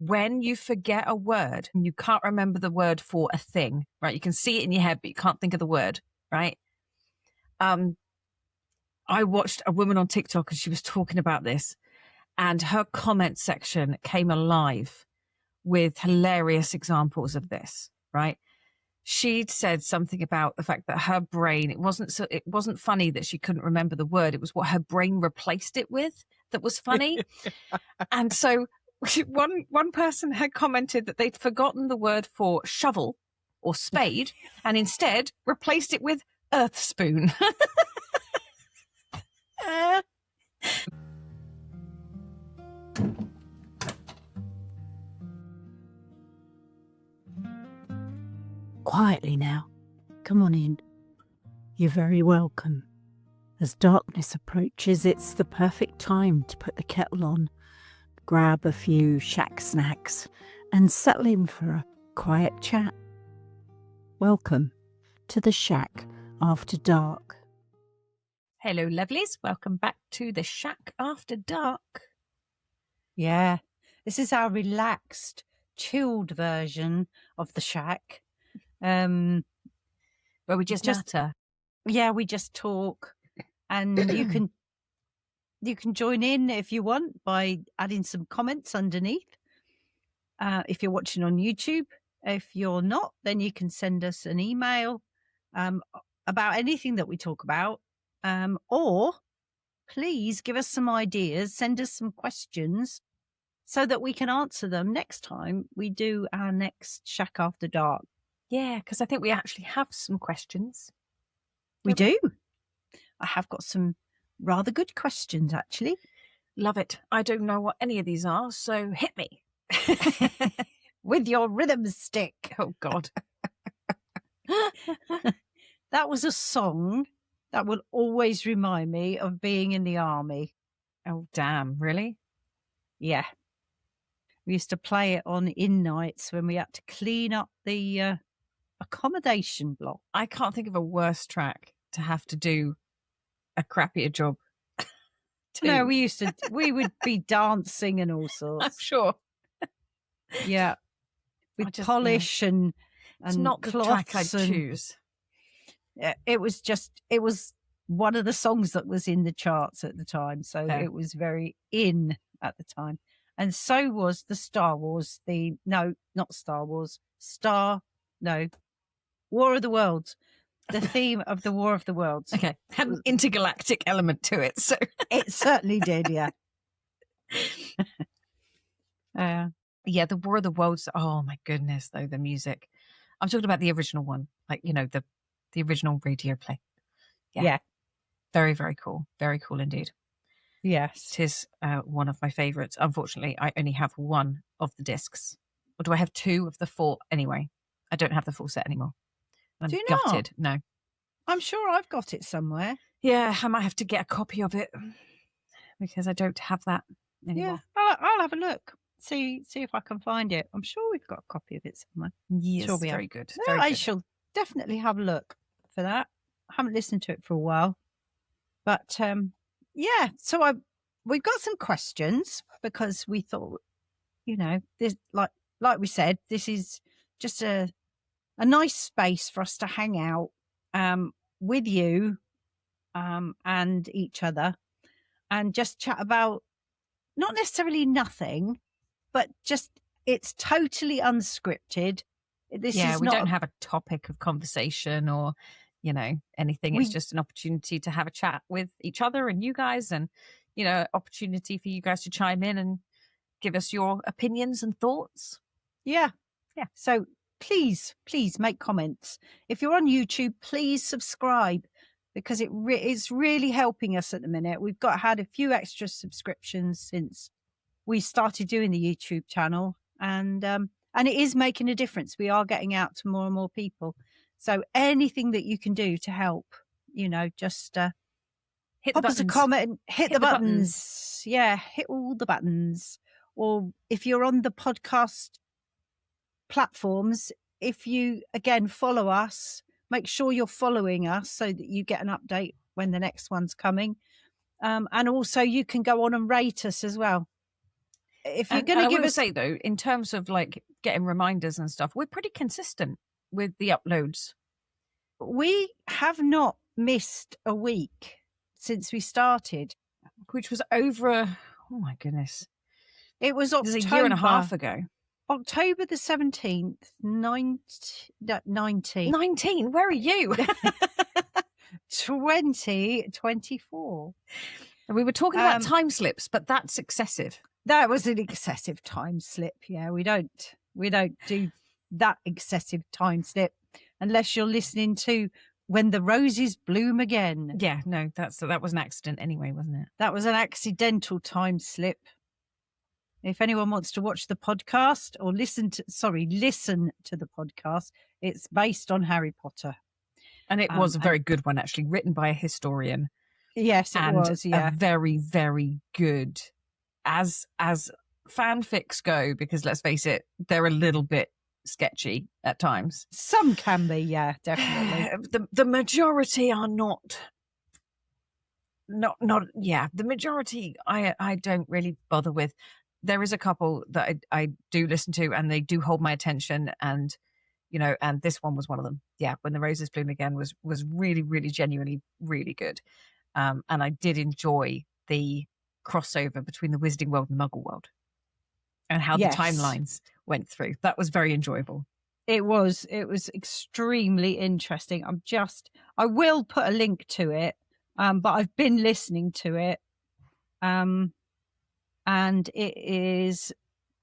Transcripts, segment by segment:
when you forget a word and you can't remember the word for a thing, right? You can see it in your head, but you can't think of the word, right? I watched a woman on TikTok and she was talking about this, and her comment section came alive with hilarious examples of this, right? She'd said something about the fact that her brain, it wasn't funny that she couldn't remember the word. It was what her brain replaced it with that was funny. And so one person had commented that they'd forgotten the word for shovel or spade and instead replaced it with earth spoon. Quietly now. Come on in. You're very welcome. As darkness approaches, it's the perfect time to put the kettle on, grab a few shack snacks, and settle in for a quiet chat. Welcome to the Shack After Dark. Hello, lovelies. Welcome back to the Shack After Dark. Yeah, this is our relaxed, chilled version of the Shack. Where we just natter. Yeah, we just talk, and you can join in if you want by adding some comments underneath. If you're watching on YouTube, if you're not, then you can send us an email about anything that we talk about, or please give us some ideas, send us some questions so that we can answer them next time we do our next Shack After Dark. Yeah, because I think we actually have some questions. We do. I have got some rather good questions, actually. Love it. I don't know what any of these are, so hit me. With your rhythm stick. Oh, God. That was a song that will always remind me of being in the army. Oh, damn. Really? Yeah. We used to play it on in nights when we had to clean up the accommodation block. I can't think of a worse track to have to do a crappier job. No, we would be dancing and all sorts. I'm sure. Yeah. With polish and it's not the track I'd choose. It was one of the songs that was in the charts at the time. So it was very in at the time. And so was the Star Wars, War of the Worlds. The theme of the War of the Worlds. Okay. Had an intergalactic element to it. So it certainly did, yeah. Yeah, the War of the Worlds. Oh my goodness, though, the music. I'm talking about the original one, like, the original radio play. Yeah. Very, very cool. Very cool indeed. Yes. It is one of my favorites. Unfortunately, I only have one of the discs. Or do I have two of the four? Anyway, I don't have the full set anymore. I'm gutted. No. I'm sure I've got it somewhere. Yeah, I might have to get a copy of it because I don't have that anymore. Yeah, I'll have a look. See if I can find it. I'm sure we've got a copy of it somewhere. Yes, sure very good. No, I shall definitely have a look for that. I haven't listened to it for a while. But yeah, so we've got some questions because we thought, this like we said, this is just a nice space for us to hang out with you and each other and just chat about not necessarily nothing, but just it's totally unscripted. We don't have a topic of conversation or anything. It's just an opportunity to have a chat with each other and you guys, and opportunity for you guys to chime in and give us your opinions and thoughts. Yeah So please make comments. If you're on YouTube, please subscribe because it's really helping us at the minute. We've had a few extra subscriptions since we started doing the YouTube channel, and it is making a difference. We are getting out to more and more people. So anything that you can do to help, just hit pop the us a comment, hit the buttons. Yeah, hit all the buttons. Or if you're on the podcast platforms, if you again follow us, make sure you're following us so that you get an update when the next one's coming. And also you can go on and rate us as well. if you're And going I to give will us, say though, in terms of like getting reminders and stuff, we're pretty consistent with the uploads. we have not missed a week since we started. Which was over, oh my goodness, It was it was a year and a half October, ago. October the 17th, 19, where are you? 2024. And we were talking about time slips, but that's excessive. That was an excessive time slip. Yeah, we don't do that excessive time slip unless you're listening to When the Roses Bloom Again. Yeah, no, that was an accident anyway, wasn't it? That was an accidental time slip. If anyone wants to watch the podcast or listen to the podcast, it's based on Harry Potter. And it was a very good one, actually, written by a historian. Yes, it was. Yeah, a very, very good, as fanfics go, because let's face it, they're a little bit sketchy at times. Some can be, yeah, definitely. The majority are not. The majority I don't really bother with. There is a couple that I do listen to, and they do hold my attention, and and this one was one of them. Yeah, When the Roses Bloom Again was really, really genuinely really good. And I did enjoy the crossover between the Wizarding World and the Muggle World, and how the timelines went through. That was very enjoyable. It was extremely interesting. I will put a link to it, but I've been listening to it, and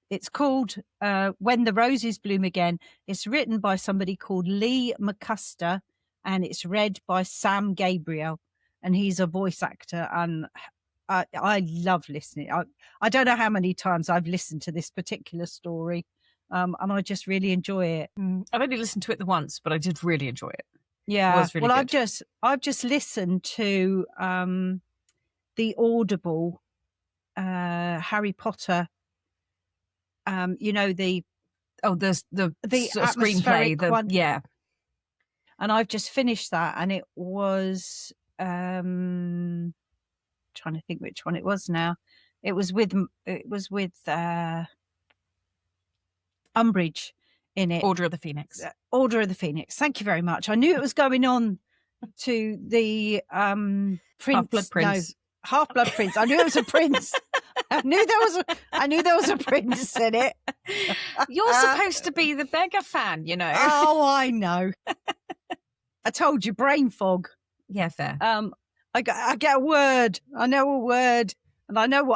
it's called When the Roses Bloom Again. It's written by somebody called Lee McCusker, and it's read by Sam Gabriel, and he's a voice actor, and I love listening. I don't know how many times I've listened to this particular story, and I just really enjoy it. I've only listened to it the once, but I did really enjoy it. Yeah, it was really good. I've just listened to the Audible Harry Potter. The screenplay, one. Yeah. And I've just finished that, and it was trying to think which one it was now. It was with Umbridge in it. Order of the Phoenix. Order of the Phoenix. Thank you very much. I knew it was going on to the Prince. Half-Blood Prince. No, Half-Blood Prince. I knew it was a prince. I knew there was a prince in it. You're supposed to be the beggar fan, Oh, I know. I told you, brain fog. Yeah, fair. I get a word. I know a word, and I know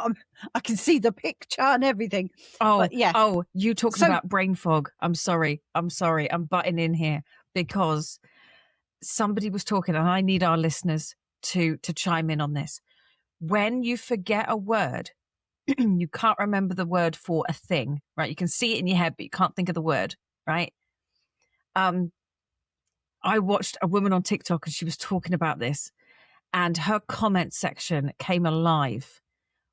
I can see the picture and everything. Oh, but yeah. Oh, you talking about brain fog? I'm sorry. I'm butting in here because somebody was talking, and I need our listeners to chime in on this. When you forget a word, you can't remember the word for a thing, right? You can see it in your head, but you can't think of the word, right? I watched a woman on TikTok, and she was talking about this, and her comment section came alive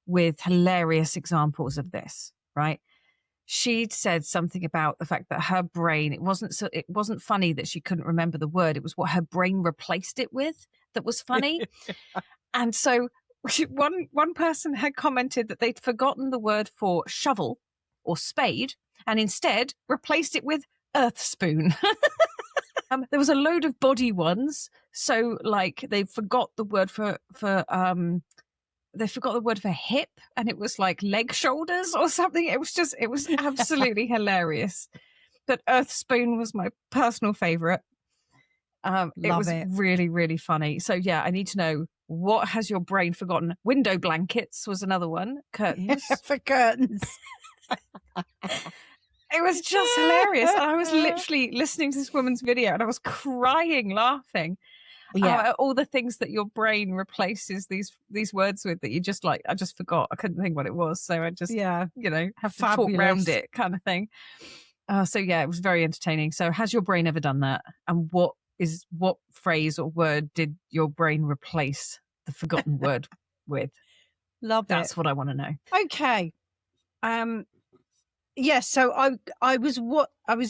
with hilarious examples of this, right? She'd said something about the fact that her brain, it wasn't funny that she couldn't remember the word. It was what her brain replaced it with that was funny. And so one person had commented that they'd forgotten the word for shovel or spade and instead replaced it with earth spoon. There was a load of body ones. So like they forgot the word for hip, and it was like leg shoulders or something. It was absolutely hilarious. But earth spoon was my personal favorite. It was really, really funny. So yeah, I need to know, what has your brain forgotten? Window blankets was another one. Curtains. Yeah, for curtains. It was just hilarious. And I was literally listening to this woman's video, and I was crying, laughing. Yeah, all the things that your brain replaces these words with that you just like. I just forgot. I couldn't think what it was, so I just have to talk around it, kind of thing. So yeah, it was very entertaining. So has your brain ever done that? And what phrase or word did your brain replace the forgotten word with? That's what I want to know. Okay. So I was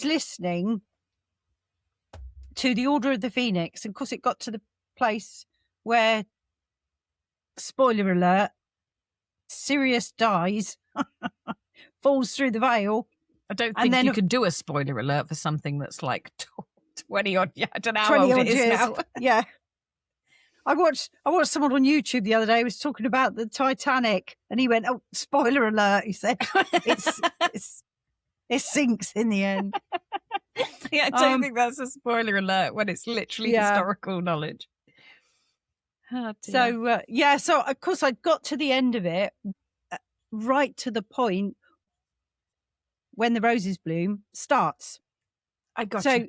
listening to the Order of the Phoenix, and of course it got to the place where, spoiler alert, Sirius dies. falls through the veil. I don't And think then you could do a spoiler alert for something that's like 20 odd. Yeah, I don't know how 20 old odd it is years. now. Yeah. I watched someone on YouTube the other day who was talking about the Titanic, and he went, "Oh, spoiler alert!" He said, "It sinks in the end." Yeah, I don't think that's a spoiler alert when it's literally historical knowledge. Oh, so so of course I got to the end of it, right to the point when the roses bloom starts. I got so. you.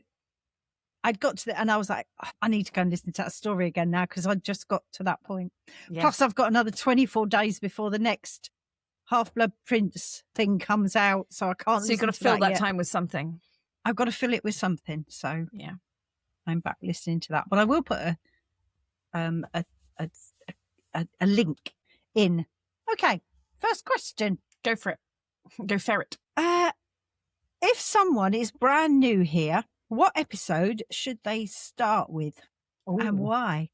I'd got to and I was like, I need to go and listen to that story again now because I just got to that point. Yeah. Plus, I've got another 24 days before the next Half-Blood Prince thing comes out, so I can't. So you've got to fill that time with something. I've got to fill it with something. So yeah, I'm back listening to that. But I will put a link in. Okay, first question. Go for it. Go ferret. If someone is brand new here, what episode should they start with? Ooh. And why?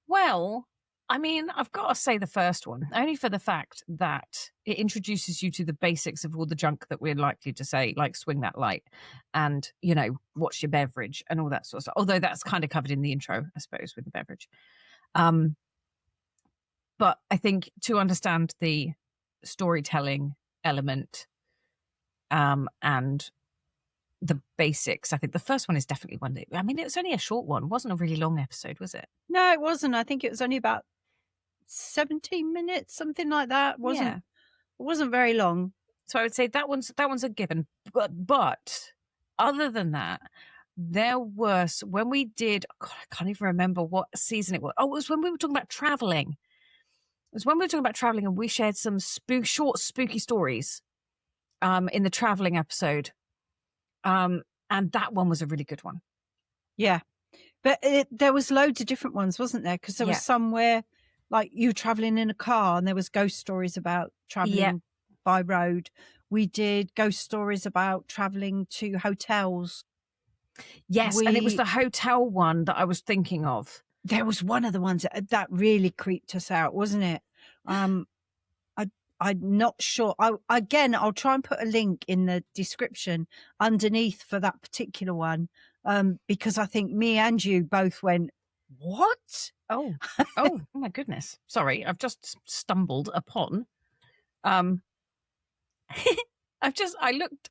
Well, I mean, I've got to say the first one, only for the fact that it introduces you to the basics of all the junk that we're likely to say, like swing that light and, watch your beverage and all that sort of stuff. Although that's kind of covered in the intro, I suppose, with the beverage. But I think to understand the storytelling element and the basics, I think the first one is definitely one that, I mean, it was only a short one. It wasn't a really long episode, was it? No, it wasn't. I think it was only about 17 minutes, something like that. It wasn't very long. So I would say that one's a given. But other than that, there was, when we did, I can't even remember what season it was. Oh, it was when we were talking about traveling. It was when we were talking about traveling and we shared some short spooky stories in the traveling episode. And that one was a really good one. Yeah. But there was loads of different ones, wasn't there? Because there was somewhere like you traveling in a car and there was ghost stories about traveling by road. We did ghost stories about traveling to hotels. Yes, and it was the hotel one that I was thinking of. There was one of the ones that really creeped us out, wasn't it? I'm not sure. I'll try and put a link in the description underneath for that particular one, because I think me and you both went, what? Oh my goodness. Sorry, I've just stumbled upon. I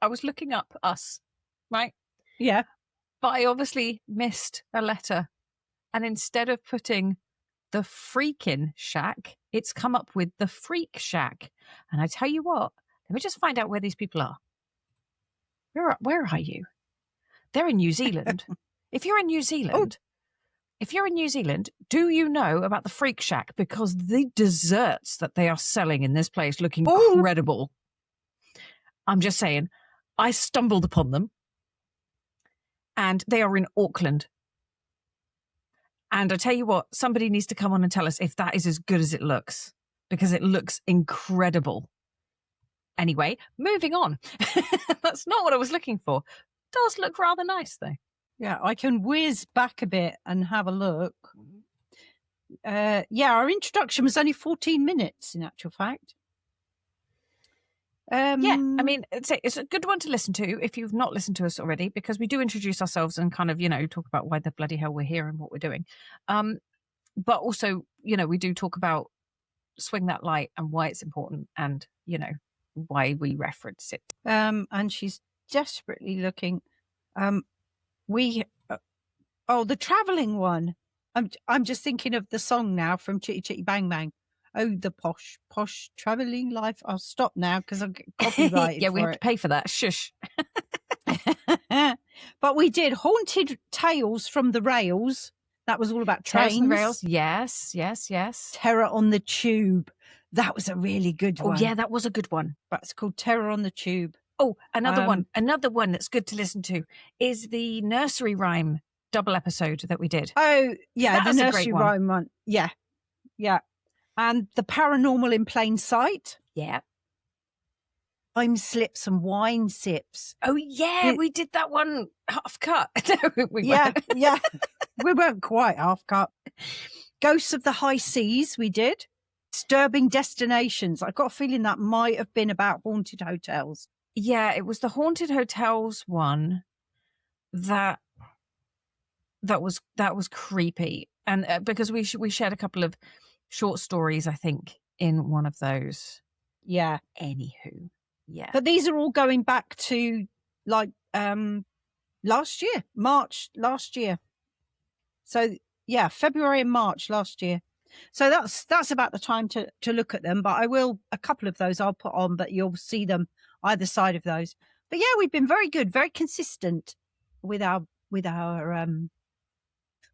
was looking up us, right? Yeah. But I obviously missed a letter. And instead of putting the freaking shack, it's come up with the freak shack. And I tell you what, let me just find out where these people are. Where are you? They're in New Zealand. If you're in New Zealand, do you know about the freak shack? Because the desserts that they are selling in this place look incredible. I'm just saying, I stumbled upon them. And they are in Auckland. And I tell you what, somebody needs to come on and tell us if that is as good as it looks, because it looks incredible. Anyway, moving on. That's not what I was looking for. Does look rather nice, though. Yeah, I can whiz back a bit and have a look. Our introduction was only 14 minutes, in actual fact. I mean, it's a good one to listen to if you've not listened to us already, because we do introduce ourselves and kind of, talk about why the bloody hell we're here and what we're doing. But also, we do talk about Swing That Light and why it's important and, why we reference it. And she's desperately looking. The traveling one. I'm just thinking of the song now from Chitty Chitty Bang Bang. Oh, the posh traveling life. I'll stop now because I'll get copyrighted. Yeah, we have to pay for that. Shush. But we did Haunted Tales from the Rails. That was all about trains. Tales and Rails. Yes. Terror on the Tube. That was a really good one. Oh, yeah, that was a good one. That's called Terror on the Tube. Oh, another one that's good to listen to is the nursery rhyme double episode that we did. Oh, yeah, the nursery rhyme one. Yeah. And the Paranormal in Plain Sight. Yeah. Time Slips and Wine Sips. Oh, yeah, we did that one half cut. No, we weren't. We weren't quite half cut. Ghosts of the High Seas we did. disturbing destinations. I've got a feeling that might have been about haunted hotels. Yeah, it was the haunted hotels one that was creepy, and because we shared a couple of short stories, I think, in one of those. Yeah. Anywho, yeah. But these are all going back to like last year, March last year. So yeah, February and March last year. So that's about the time to look at them. But I will, a couple of those I'll put on, but you'll see them either side of those. But yeah, we've been very good, very consistent with our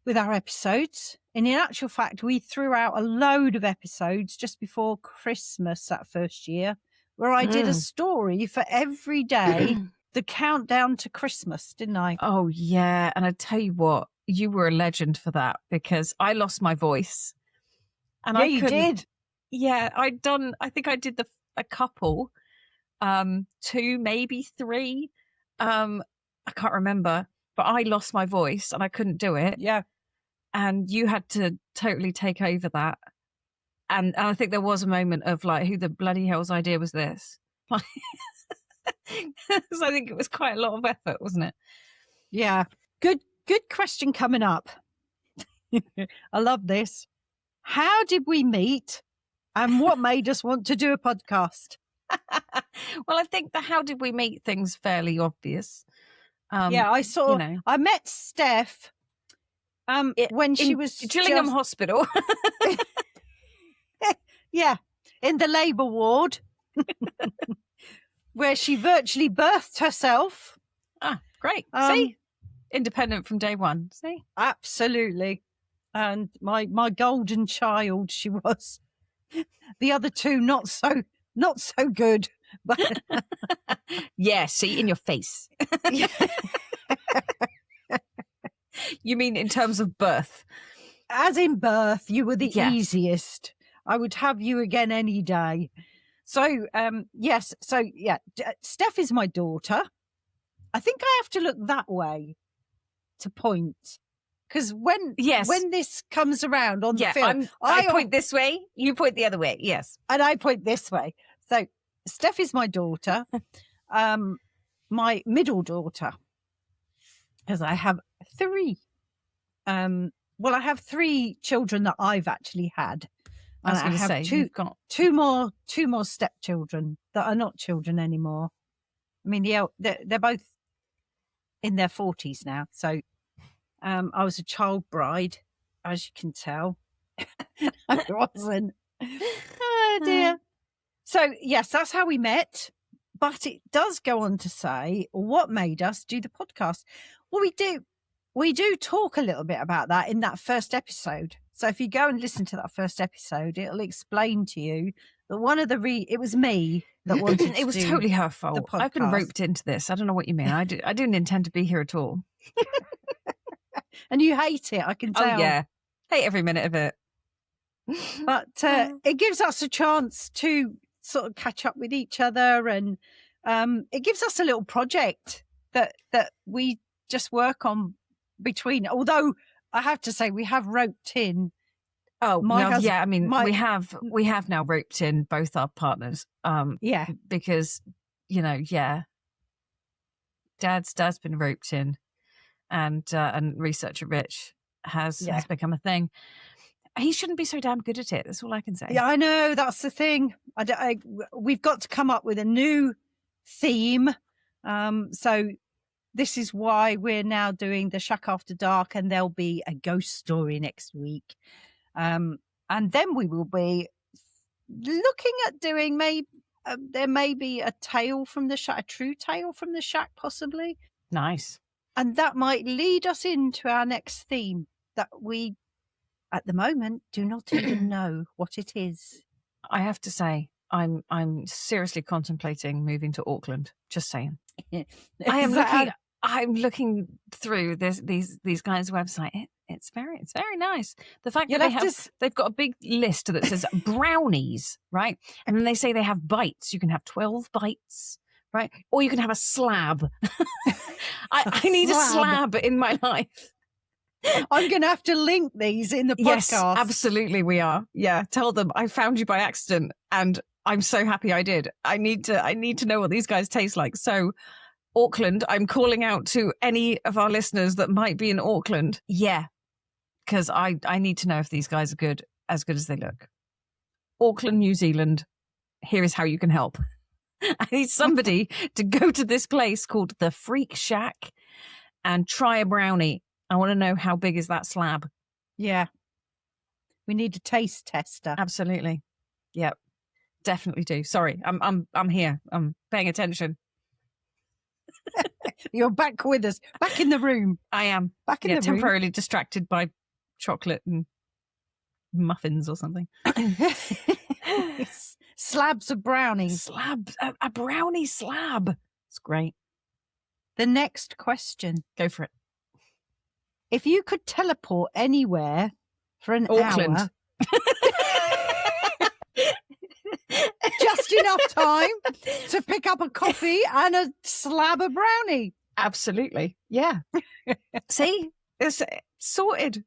episodes. And in actual fact, we threw out a load of episodes just before Christmas that first year, where I did a story for every day, the countdown to Christmas, didn't I? Oh yeah, and I tell you what, you were a legend for that, because I lost my voice, and yeah, I you couldn't. did. Yeah, I think I did a couple, 2, maybe 3. I can't remember, but I lost my voice and I couldn't do it. Yeah. And you had to totally take over that. And I think there was a moment of like, who the bloody hell's idea was this? Like, so I think it was quite a lot of effort, wasn't it? Yeah. Good question coming up. I love this. How did we meet and what made us want to do a podcast? Well, I think the how did we meet thing's fairly obvious. Yeah, I saw, I met Steph when she was Gillingham Hospital. Yeah, in the labour ward, where she virtually birthed herself. Ah, great. See? Independent from day one. See? Absolutely. And my golden child she was. The other two not so good. But yeah, see, in your face. You mean in terms of birth? As in birth, you were the easiest. I would have you again any day. So, yes. So, yeah, Steph is my daughter. I think I have to look that way to point. Because when this comes around on the film, I point this way, you point the other way. Yes. And I point this way. So, Steph is my daughter, my middle daughter, because I have 3. Well, I have 3 children that I've actually had. And I have two more stepchildren that are not children anymore. I mean, they're both in their 40s now. So I was a child bride, as you can tell. I wasn't. Oh, dear. So, yes, that's how we met. But it does go on to say what made us do the podcast. Well, we do talk a little bit about that in that first episode. So if you go and listen to that first episode, it'll explain to you that it was me that wanted it was to totally her fault. I've been roped into this. I don't know what you mean. I didn't intend to be here at all. And you hate it, I can tell. Oh, yeah. Hate every minute of it. But it gives us a chance to sort of catch up with each other, and it gives us a little project that we just work on between. Although I have to say we have roped in. Oh, well, yeah. I mean, we have now roped in both our partners. Yeah, because Dad's been roped in, and Researcher Rich has become a thing. He shouldn't be so damn good at it. That's all I can say. Yeah, I know. That's the thing. We've got to come up with a new theme. So this is why we're now doing the Shack After Dark, and there'll be a ghost story next week. And then we will be looking at doing there may be a tale from the shack, a true tale from the shack, possibly. Nice. And that might lead us into our next theme that we, at the moment, do not even know what it is. I have to say, I'm seriously contemplating moving to Auckland. Just saying. I'm looking through these guys' website. It's very nice. The fact that they've got a big list that says brownies, right? And then they say they have bites. You can have 12 bites, right? Or you can have a slab. I need a slab in my life. I'm going to have to link these in the podcast. Yes, absolutely we are. Yeah, tell them I found you by accident and I'm so happy I did. I need to know what these guys taste like. So Auckland, I'm calling out to any of our listeners that might be in Auckland. Yeah, because I need to know if these guys are as good as they look. Auckland, New Zealand, here is how you can help. I need somebody to go to this place called the Freak Shack and try a brownie. I want to know how big is that slab. Yeah. We need a taste tester. Absolutely. Yep. Definitely do. Sorry. I'm here. I'm paying attention. You're back with us. Back in the room. I am. Back in the temporarily distracted by chocolate and muffins or something. Slabs of brownies. A brownie slab. It's great. The next question. Go for it. If you could teleport anywhere for an Auckland. hour. Just enough time to pick up a coffee and a slab of brownie. Absolutely. Yeah. See? It's sorted.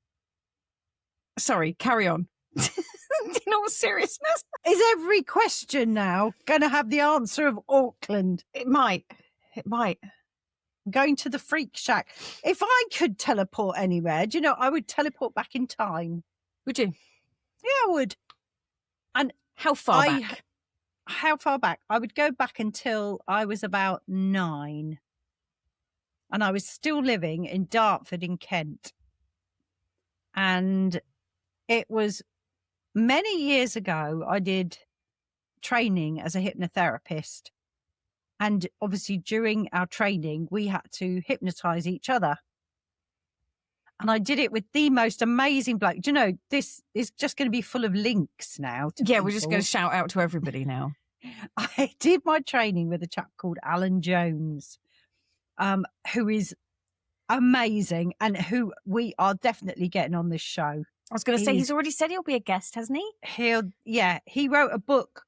Sorry, carry on. In all seriousness. Is every question now going to have the answer of Auckland? It might. Going to the Freak Shack. If I could teleport anywhere, do you know, I would teleport back in time. Would you? Yeah, I would. And how far back? How far back? I would go back until I was about 9. And I was still living in Dartford in Kent. And it was many years ago, I did training as a hypnotherapist. And obviously during our training, we had to hypnotize each other. And I did it with the most amazing bloke. Do you know, this is just going to be full of links now. Yeah, we're just going to shout out to everybody now. I did my training with a chap called Alan Jones, who is amazing and who we are definitely getting on this show. I was going to say, he's already said he'll be a guest, hasn't he? He wrote a book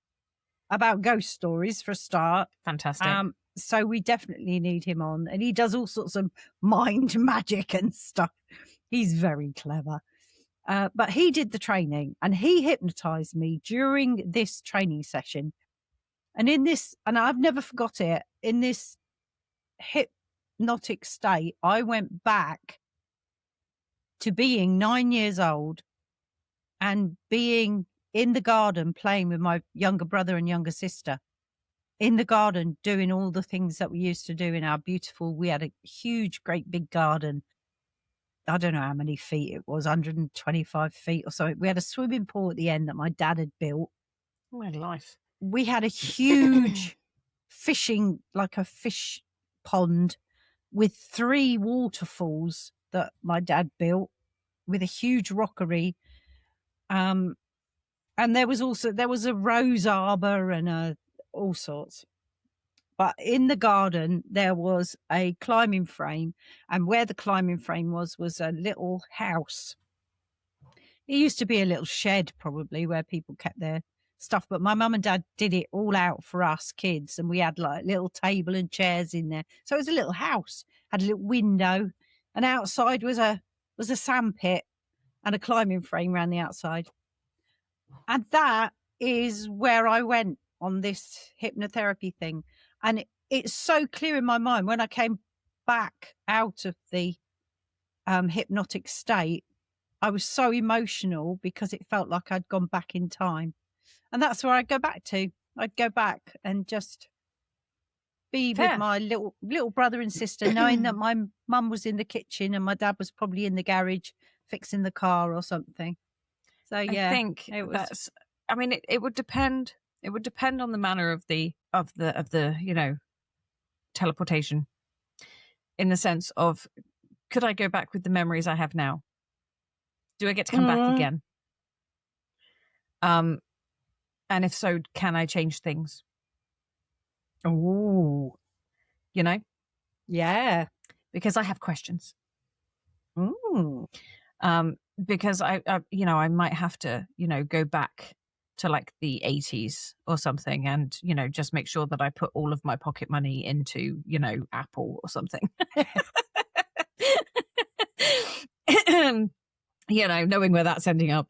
about ghost stories for a start. Fantastic. So we definitely need him on. And he does all sorts of mind magic and stuff. He's very clever. But he did the training and he hypnotized me during this training session. And and I've never forgot it, in this hypnotic state, I went back to being 9 years old and being in the garden playing with my younger brother and younger sister. In the garden, doing all the things that we used to do in our we had a huge, great big garden. I don't know how many feet it was, 125 feet or so. We had a swimming pool at the end that my dad had built. My life. We had a huge fishing, like a fish pond with 3 waterfalls that my dad built with a huge rockery. And there was a rose arbor and all sorts. But in the garden, there was a climbing frame. And where the climbing frame was a little house. It used to be a little shed, probably, where people kept their stuff. But my mum and dad did it all out for us kids. And we had like a little table and chairs in there. So it was a little house, had a little window. And outside was a sandpit and a climbing frame around the outside. And that is where I went on this hypnotherapy thing. And it's so clear in my mind when I came back out of the hypnotic state, I was so emotional because it felt like I'd gone back in time. And that's where I'd go back to. I'd go back and just be with my little brother and sister, knowing that my mum was in the kitchen and my dad was probably in the garage fixing the car or something. So yeah, I think it would depend. It would depend on the manner of the teleportation, in the sense of, could I go back with the memories I have now? Do I get to come back again? And if so, can I change things? Oh, yeah, because I have questions. Because I might have to, go back to like the 80s or something and, just make sure that I put all of my pocket money into, Apple or something. knowing where that's ending up,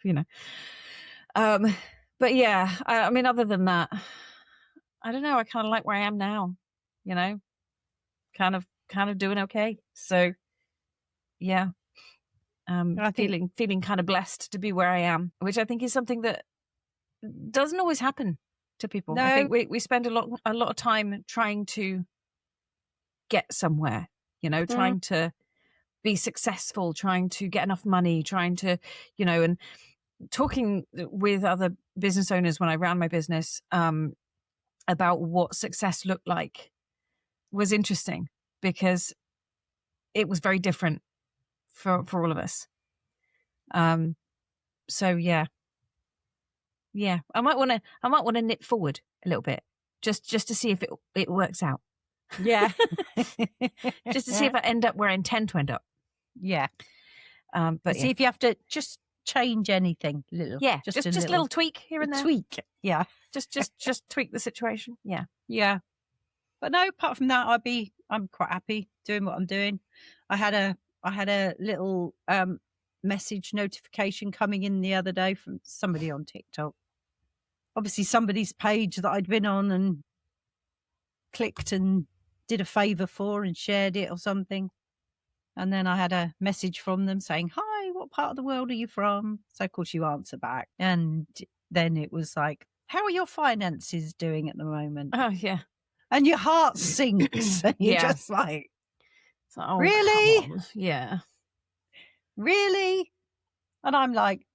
But yeah, I mean, other than that, I don't know. I kind of like where I am now, kind of doing okay. So yeah, feeling kind of blessed to be where I am, which I think is something that doesn't always happen to people. No. I think we spend a lot of time trying to get somewhere, trying to be successful, trying to get enough money, trying to, and talking with other business owners when I ran my business about what success looked like was interesting, because it was very different for all of us. So yeah, I might want to nip forward a little bit just to see if it works out. Yeah. Just to see if I end up where I intend to end up. Yeah. But see if you have to just change anything little. Yeah, just a little tweak here and there. Tweak. Yeah. Just tweak the situation. Yeah. Yeah. But no, apart from that, I'm quite happy doing what I'm doing. I had a little message notification coming in the other day from somebody on TikTok. Obviously somebody's page that I'd been on and clicked and did a favor for and shared it or something. And then I had a message from them saying, "Hi, what part of the world are you from?" So of course you answer back. And then it was like, "How are your finances doing at the moment?" Oh yeah. And your heart sinks. And you're just like, oh, really? Yeah. Really? And I'm like,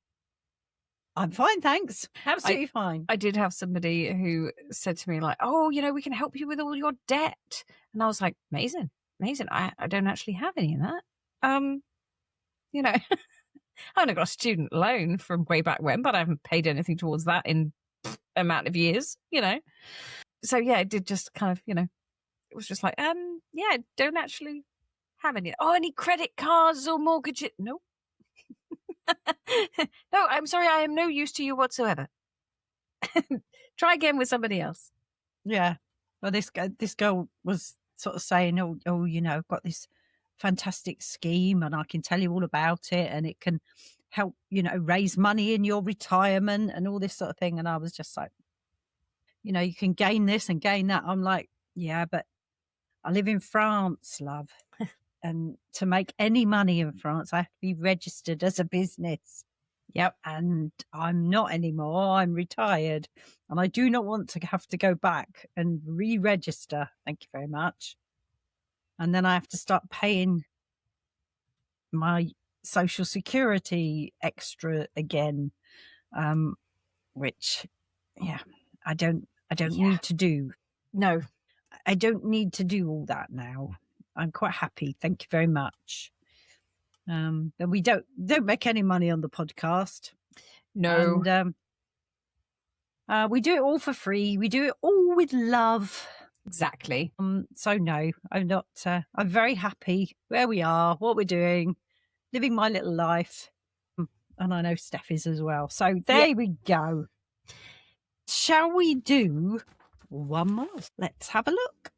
I'm fine, thanks. Absolutely fine. I did have somebody who said to me like, "Oh, we can help you with all your debt." And I was like, amazing. I don't actually have any of that. I only got a student loan from way back when, but I haven't paid anything towards that in amount of years, So yeah, it did just kind of, it was just like, yeah, I don't actually have any. Oh, any credit cards or mortgages? No. No, I'm sorry, I am no use to you whatsoever. Try again with somebody else. Yeah. Well, this girl was sort of saying, oh, I've got this fantastic scheme and I can tell you all about it and it can help, raise money in your retirement and all this sort of thing. And I was just like, you can gain this and gain that. I'm like, yeah, but I live in France, love. And to make any money in France, I have to be registered as a business. Yep. And I'm not anymore. I'm retired. And I do not want to have to go back and re-register. Thank you very much. And then I have to start paying my social security extra again, which, yeah, I don't need to do. No, I don't need to do all that now. I'm quite happy. Thank you very much. But we don't make any money on the podcast. No. And we do it all for free. We do it all with love. Exactly. So no, I'm not. I'm very happy where we are, what we're doing, living my little life. And I know Steph is as well. So there we go. Shall we do one more? Let's have a look.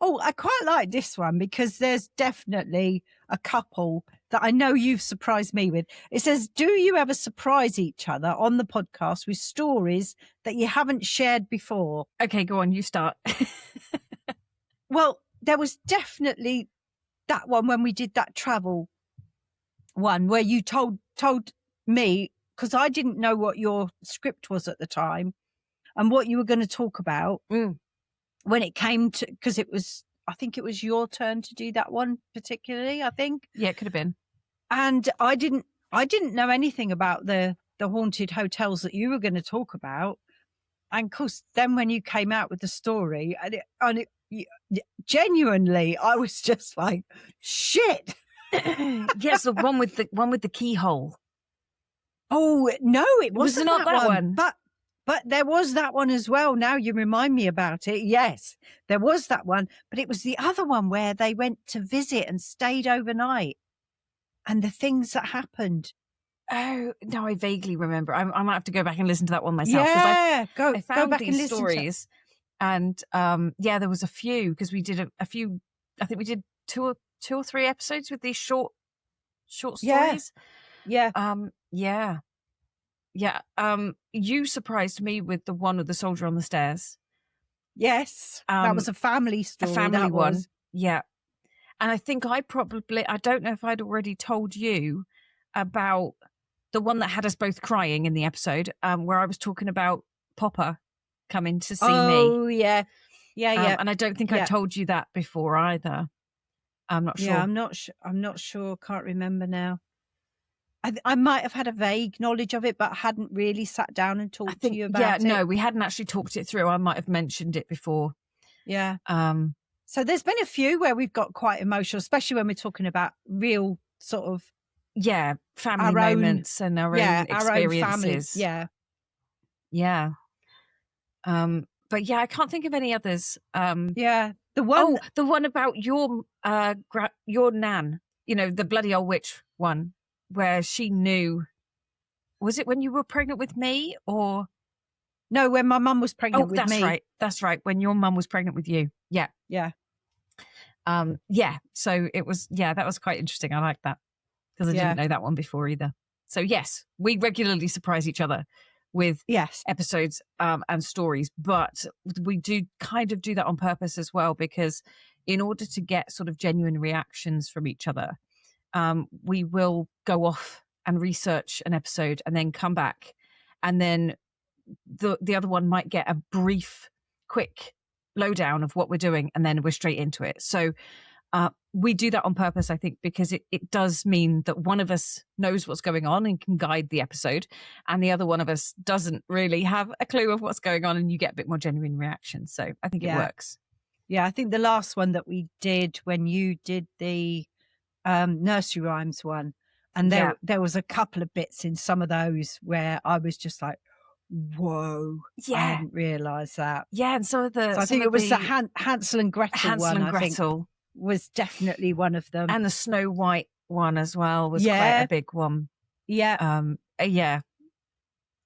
Oh, I quite like this one because there's definitely a couple that I know you've surprised me with. It says, do you ever surprise each other on the podcast with stories that you haven't shared before? Okay, go on, you start. Well, there was definitely that one when we did that travel one where you told me, because I didn't know what your script was at the time and what you were going to talk about. When it came to, because I think it was your turn to do that one particularly, I think. Yeah, it could have been. And I didn't know anything about the haunted hotels that you were going to talk about. And of course, then when you came out with the story, genuinely, I was just like, shit. Yes, the one with the keyhole. Oh, no, it wasn't not that one. But there was that one as well. Now you remind me about it. Yes, there was that one. But it was the other one where they went to visit and stayed overnight and the things that happened. Oh, no, I vaguely remember. I might have to go back and listen to that one myself. Yeah, I found go back these and listen stories. And there was a few because we did a few. I think we did two or three episodes with these short stories. Yeah. Yeah. Yeah. You surprised me with the one with the soldier on the stairs. Yes. That was a family story. A family that one. was. Yeah. And I think I don't know if I'd already told you about the one that had us both crying in the episode, where I was talking about Popper coming to see me. Oh, yeah. Yeah. And I don't think I told you that before either. I'm not sure. Yeah, I'm not sure. Can't remember now. I might have had a vague knowledge of it, but hadn't really sat down and talked to you about it. No, we hadn't actually talked it through. I might have mentioned it before. Yeah. So there's been a few where we've got quite emotional, especially when we're talking about real sort of family moments and our own experiences. Our own family. Yeah. But yeah, I can't think of any others. The one about your nan, the bloody old witch one, where she knew. Was it when you were pregnant with me, or no? When my mum was pregnant with me. Right. That's right. When your mum was pregnant with you. Yeah. Yeah. So it was. Yeah, that was quite interesting. I like that because I didn't know that one before either. So yes, we regularly surprise each other with episodes and stories, but we do kind of do that on purpose as well, because in order to get sort of genuine reactions from each other, we will go off and research an episode and then come back, and then the other one might get a brief, quick lowdown of what we're doing, and then we're straight into it. So we do that on purpose, I think, because it does mean that one of us knows what's going on and can guide the episode, and the other one of us doesn't really have a clue of what's going on, and you get a bit more genuine reaction. So I think it works. Yeah, I think the last one that we did, when you did the nursery rhymes one, and there was a couple of bits in some of those where I was just like, whoa, I didn't realise that. Yeah, and so I think it was the Hansel and Gretel one. I think was definitely one of them, and the Snow White one as well was quite a big one.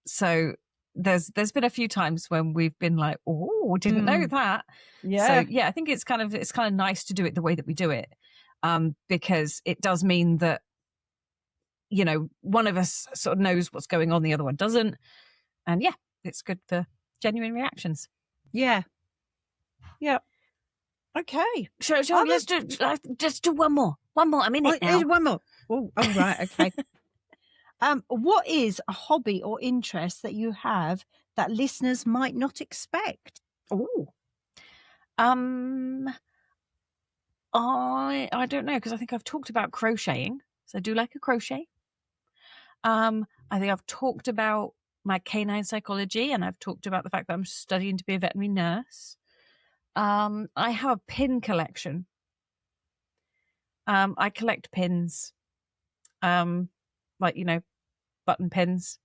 So there's been a few times when we've been like, oh, didn't know that. So I think it's kind of nice to do it the way that we do it, because it does mean that one of us sort of knows what's going on, the other one doesn't, and it's good for genuine reactions. Yeah. Okay. Let's just do one more. A minute now. One more. Oh, right. Okay. What is a hobby or interest that you have that listeners might not expect? Oh. I don't know, because I think I've talked about crocheting. So I do like a crochet. I think I've talked about my canine psychology, and I've talked about the fact that I'm studying to be a veterinary nurse. I have a pin collection. I collect pins, button pins,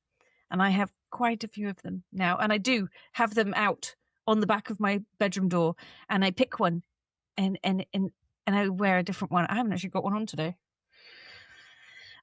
and I have quite a few of them now. And I do have them out on the back of my bedroom door, and I pick one, and I wear a different one. I haven't actually got one on today.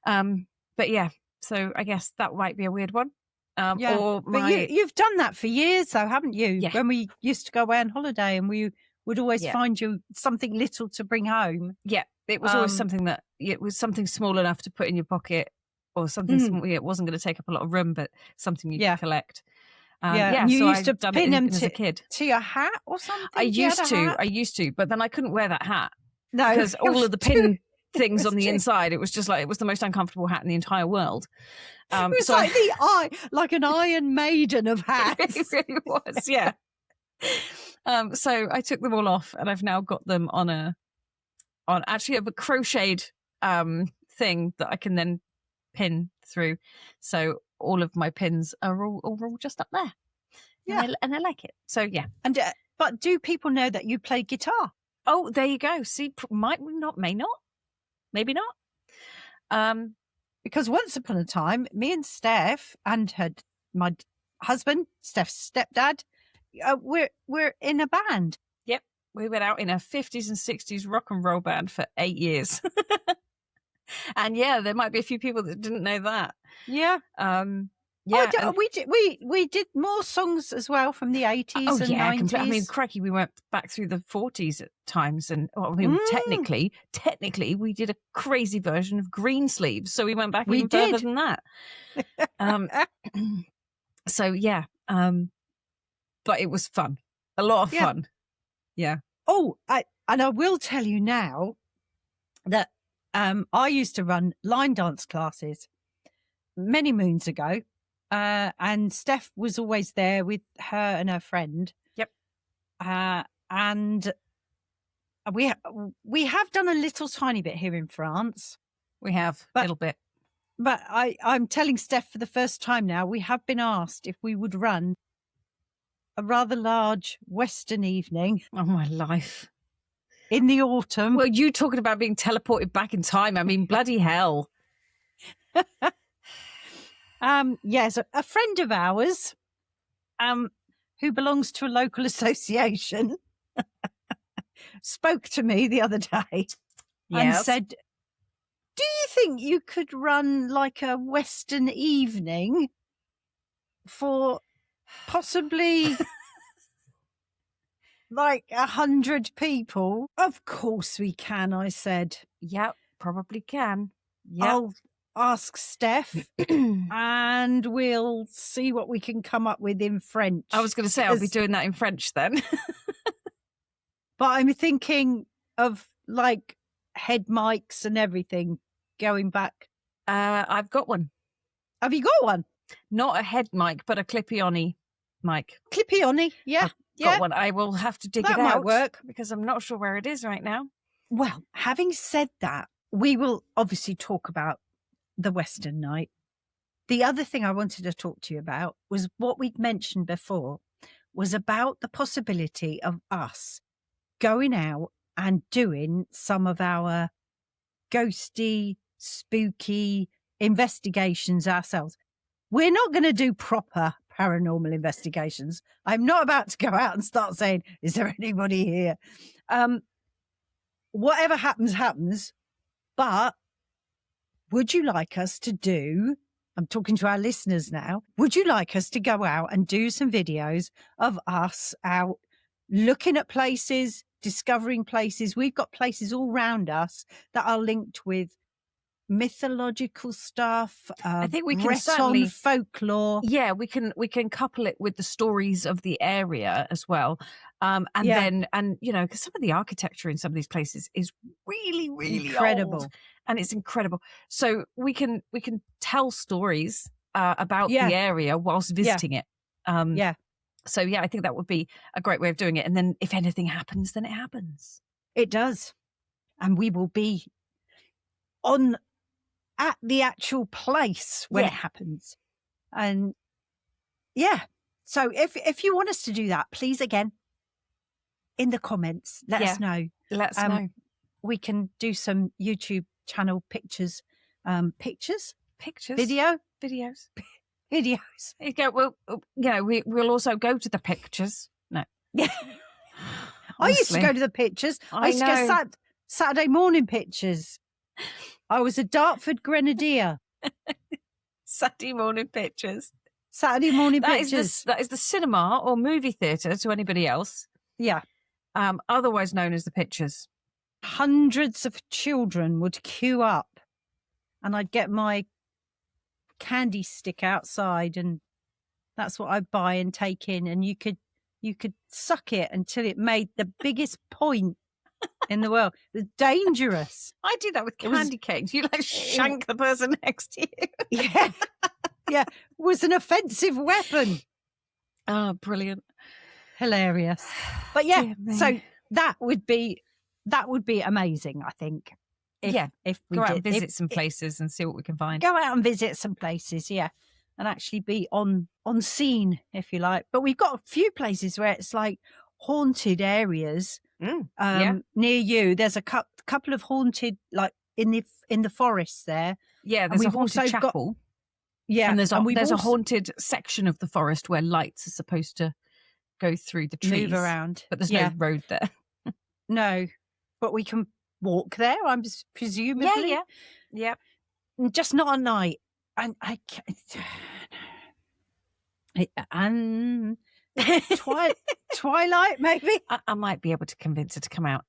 But yeah, so I guess that might be a weird one. But you've done that for years, though, haven't you? Yeah. When we used to go away on holiday, and we would always find you something little to bring home. Yeah, it was always something that it was something small enough to put in your pocket, or something small. It wasn't going to take up a lot of room, but something you could collect. And you used to pin them as a kid to your hat or something. I used to, but then I couldn't wear that hat. No, because all of the pin things on the inside, it was just like, it was the most uncomfortable hat in the entire world. It was like an Iron Maiden of hats. It really was, yeah. So I took them all off, and I've now got them on actually a crocheted thing that I can then pin through. So all of my pins are all just up there. Yeah, and I like it. So yeah. And but do people know that you play guitar? Oh, there you go. See, might not, may not, maybe not. Because once upon a time, me and Steph and my husband, Steph's stepdad, we're in a band. Yep, we went out in a 50s and 60s rock and roll band for 8 years. And there might be a few people that didn't know that. Yeah. Yeah. We did more songs as well from the 80s and 90s. I mean, crikey, we went back through the 40s at times, and technically, we did a crazy version of Green Sleeves, so we went back even further than that. So yeah, but it was fun, a lot of fun. Yeah. Oh, and I will tell you now that I used to run line dance classes many moons ago. And Steph was always there with her and her friend. Yep. And we have done a little tiny bit here in France. We have a little bit. But I'm telling Steph for the first time now, we have been asked if we would run a rather large Western evening. Oh, my life. In the autumn. Well, you talking about being teleported back in time. I mean, bloody hell. Yes, a friend of ours who belongs to a local association spoke to me the other day and said, do you think you could run like a Western evening for possibly like 100 people? Of course we can, I said. Yep, probably can. Yep. I'll ask Steph and we'll see what we can come up with in French. I was going to say, I'll be doing that in French then. But I'm thinking of like head mics and everything going back. I've got one. Have you got one? Not a head mic, but a clippy-on-y mic. Clippy-on-y, yeah. I've got one. I will have to dig it out. That might work. Because I'm not sure where it is right now. Well, having said that, we will obviously talk about the Western night. The other thing I wanted to talk to you about was what we'd mentioned before, was about the possibility of us going out and doing some of our ghosty, spooky investigations ourselves. We're not going to do proper paranormal investigations. I'm not about to go out and start saying, is there anybody here? Whatever happens, happens. But would you like us to do, I'm talking to our listeners now, would you like us to go out and do some videos of us out looking at places, discovering places? We've got places all around us that are linked with mythological stuff. I think we can Breton folklore. Yeah, we can couple it with the stories of the area as well. Then you know, because some of the architecture in some of these places is really, really incredible. Old, and it's incredible. So we can tell stories about the area whilst visiting it. So yeah, I think that would be a great way of doing it. And then if anything happens, then it happens. It does. And we will be at the actual place when it happens. And so if you want us to do that, please, again, in the comments, let us know. Let us know. We can do some YouTube channel pictures. Pictures? Videos. Videos. We'll also go to the pictures. No. Yeah. I used to go to the pictures. I used to go Saturday morning pictures. I was a Dartford Grenadier. Saturday morning pictures. Saturday morning pictures. That is the cinema or movie theatre to anybody else. Yeah. Otherwise known as the pictures. Hundreds of children would queue up and I'd get my candy stick outside and that's what I'd buy and take in, and you could suck it until it made the biggest point in the world. It was dangerous. I do that with candy canes. You like shank the person next to you. Yeah. It was an offensive weapon. Oh, brilliant. Hilarious. But so that would be amazing, I think. If we go out did. and visit some places and see what we can find. Go out and visit some places, and actually be on scene, if you like. But we've got a few places where it's like haunted areas near you. There's a couple of haunted, like in the forest there. Yeah, there's a haunted chapel. And there's a haunted section of the forest where lights are supposed to go through the trees. Move around. But there's no road there. No, but we can walk there, I'm presumably. Yeah. Just not at night. And And Twilight, maybe. I might be able to convince her to come out.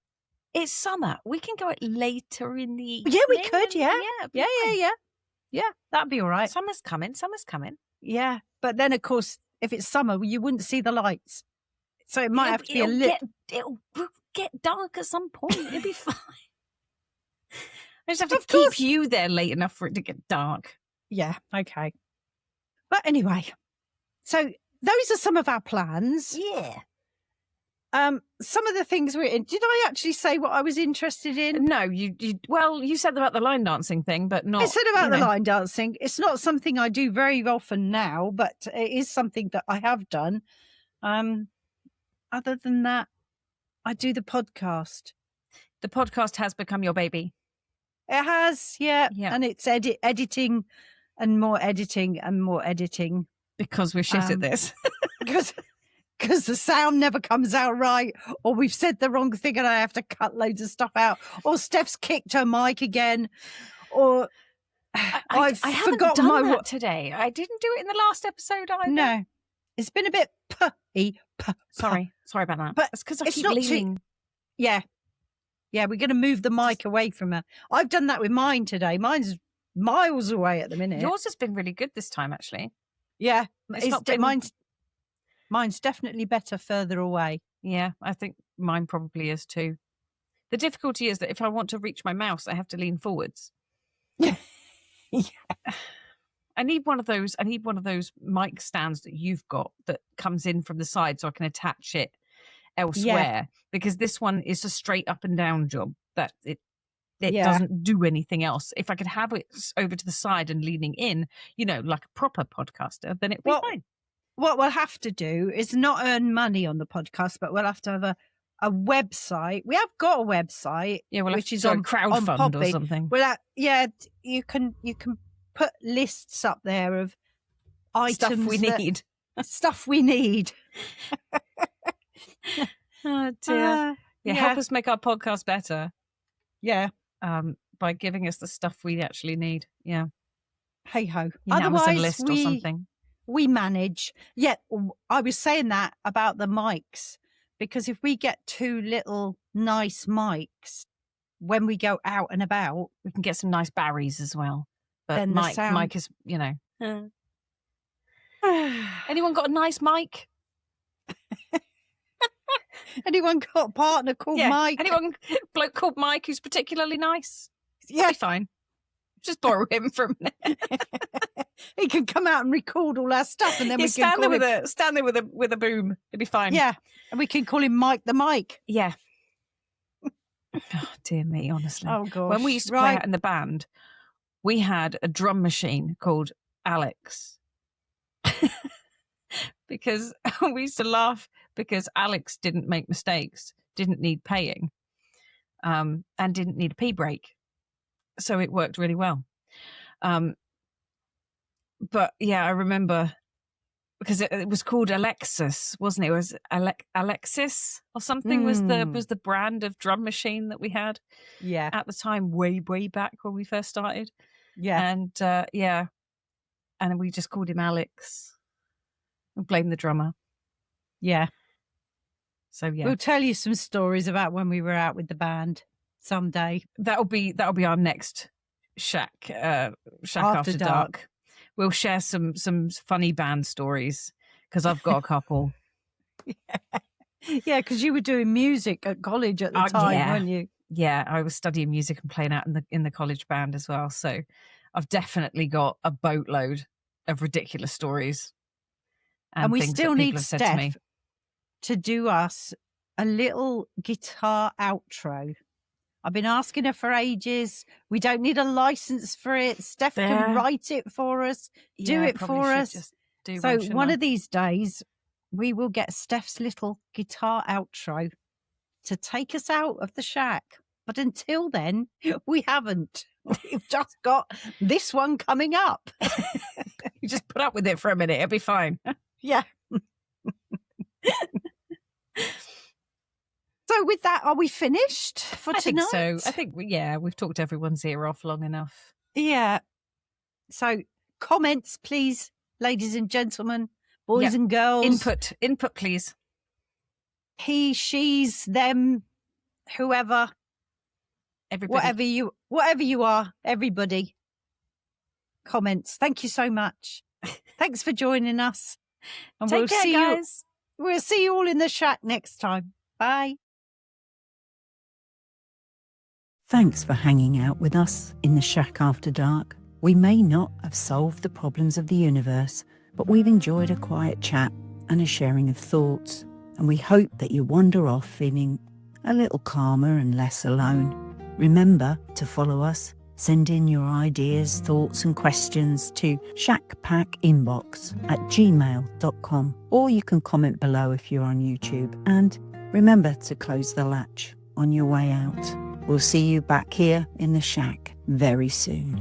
It's summer. We can go out later in the evening. Yeah, we could. Yeah, yeah, yeah. That'd be all right. Summer's coming. Yeah, but then of course, if it's summer, you wouldn't see the lights, so it might have to be a little. It'll get dark at some point. It'll be fine. I just have to keep you there late enough for it to get dark. Yeah. Okay. But anyway, so those are some of our plans. Yeah. Some of the things we're in. Did I actually say what I was interested in? No, you said about the line dancing thing, but not. I said about the line dancing. It's not something I do very often now, but it is something that I have done. Other than that, I do the podcast. The podcast has become your baby. It has, yeah. And it's editing and more editing and more editing. Because we're shit at this. Because the sound never comes out right, or we've said the wrong thing and I have to cut loads of stuff out, or Steph's kicked her mic again, or I've forgotten done that today. I didn't do it in the last episode either. No, it's been a bit Sorry about that. But it's because I keep leaning. Yeah, we're going to move the mic away from her. I've done that with mine today. Mine's miles away at the minute. Yours has been really good this time, actually. Yeah, mine's definitely better further away. Yeah, I think mine probably is too. The difficulty is that if I want to reach my mouse, I have to lean forwards. Yeah. I need one of those mic stands that you've got that comes in from the side so I can attach it elsewhere. Because this one is a straight up and down job that it doesn't do anything else. If I could have it over to the side and leaning in, like a proper podcaster, then it'd be fine. What we'll have to do is not earn money on the podcast, but we'll have to have a website. We have got a website, which is on crowdfund or something. Well, you can put lists up there of items stuff we need. Oh dear! Help us make our podcast better. Yeah, by giving us the stuff we actually need. Yeah. Hey ho. Otherwise, Amazon list or something. We manage. Yeah, I was saying that about the mics, because if we get two little nice mics when we go out and about, we can get some nice Barrys as well. But then Mike is, Anyone got a nice mic? Anyone got a partner called Mike? Anyone bloke called Mike who's particularly nice? Yeah, fine. Just borrow him for a minute. He can come out and record all our stuff, and then we can stand there with a boom. It'd be fine. Yeah, and we can call him Mike the Mike. Yeah. Oh dear me, honestly. Oh gosh. When we used to play out in the band, we had a drum machine called Alex. Because we used to laugh because Alex didn't make mistakes, didn't need paying, and didn't need a pee break. So it worked really well. But yeah, I remember because it was called Alexis, wasn't it? It was Alexis or something was the brand of drum machine that we had. Yeah. At the time, way back when we first started. Yeah. And and we just called him Alex and blamed the drummer. Yeah. So yeah. We'll tell you some stories about when we were out with the band someday. That'll be our next shack after dark. We'll share some funny band stories because I've got a couple. Yeah, because you were doing music at college at the time, weren't you? Yeah, I was studying music and playing out in the college band as well. So I've definitely got a boatload of ridiculous stories. And we still need Steph to do us a little guitar outro. I've been asking her for ages. We don't need a license for it. Steph can write it for us, do it for us. So one of these days, we will get Steph's little guitar outro to take us out of the shack. But until then, we haven't. We've just got this one coming up. You just put up with it for a minute. It'll be fine. Yeah. So with that, are we finished for tonight? I think so. I think, we've talked everyone's ear off long enough. Yeah. So comments, please, ladies and gentlemen. boys Yep. and girls, Input, please. he, she's, them, whoever, Everybody. whatever you are, everybody. Comments. Thank you so much. Thanks for joining us. And Take care, guys. We'll see you all in the shack next time. Bye. Thanks for hanging out with us in the shack after dark. We may not have solved the problems of the universe, but we've enjoyed a quiet chat and a sharing of thoughts. And we hope that you wander off feeling a little calmer and less alone. Remember to follow us. Send in your ideas, thoughts and questions to shackpackinbox@gmail.com, or you can comment below if you're on YouTube. And remember to close the latch on your way out. We'll see you back here in the shack very soon.